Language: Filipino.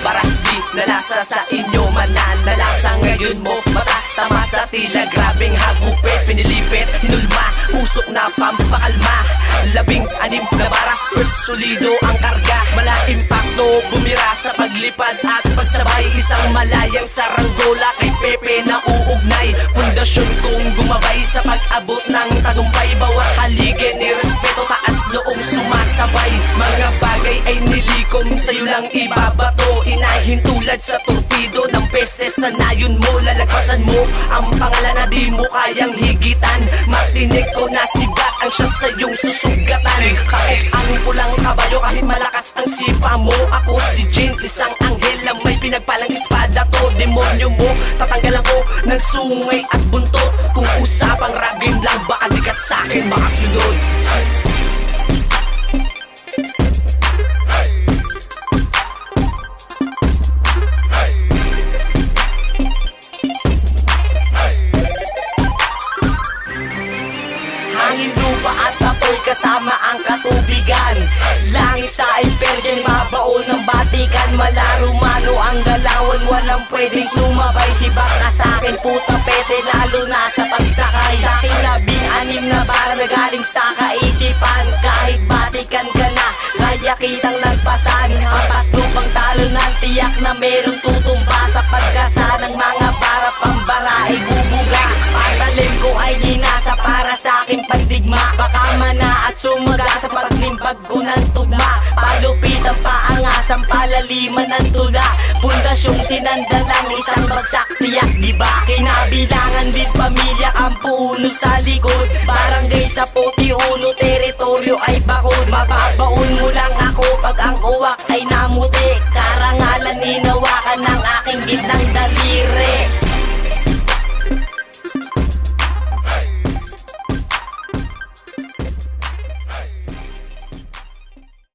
para di nalasa sa inyo mananalasa. Ngayon mo matatama sa tila, grabing hagupit, pinilipit, hinulma, usok na pampakalma. 16 na bara, first solido ang karga, mala impacto, bumira sa paglipad at pagsabay. Isang malayang saranggola kay Pepe na uugnay, pundasyon kong gumabay sa pag-abot ng tagumpay. Bawat haligi ni respeto, taas noong sumasabay. Mga bagay ay nilikom, sa'yo lang ibabato. Inahin tulad sa torpedo ng peste, sanayon mo, lalagpasan mo ang pangalan na di mo kayang higitan. Matinig ko na si Bat ang siya sa iyong susugatan. Kahit ang pulang kabayo, kahit malakas ang sipa mo, ako si Jin, isang anghel na may pinagpalang espada to. Demonyo mo, tatanggalan ko ng sungay at buntot. Kung usapang ragim lang, baka di ka sa'kin makasunod. Hangin, lupa at apoy kasama ang katubigan. Langit sa imperyen, mabaon ng batikan. Malarumano ang galawan, walang pwedeng sumabay. Si baka sa'kin puta pete, lalo na sa pagsakay. Sa'king 16 na bara na galing sa kaisipan. Kahit batikan ka na, kaya kitang lagpasan. Hampas lupang talo ng tiyak na merong tutumba. Sa pagkasa ng mga para pambara ay bubuga. Patalim ko ay hinasa para sa aking pandigma. Baka mana at sumaga sa paglimpag ko ng tugma. Palupit ang paangasang palaliman ng tula. Pundasyong sinanda ng isang bagsak tiyak, diba? Kinabilangan din pamilya ang puno sa likod. Barangay sa Puti Uno, teritoryo ay bakod. Mababaon mo lang ako pag ang uwak ay namut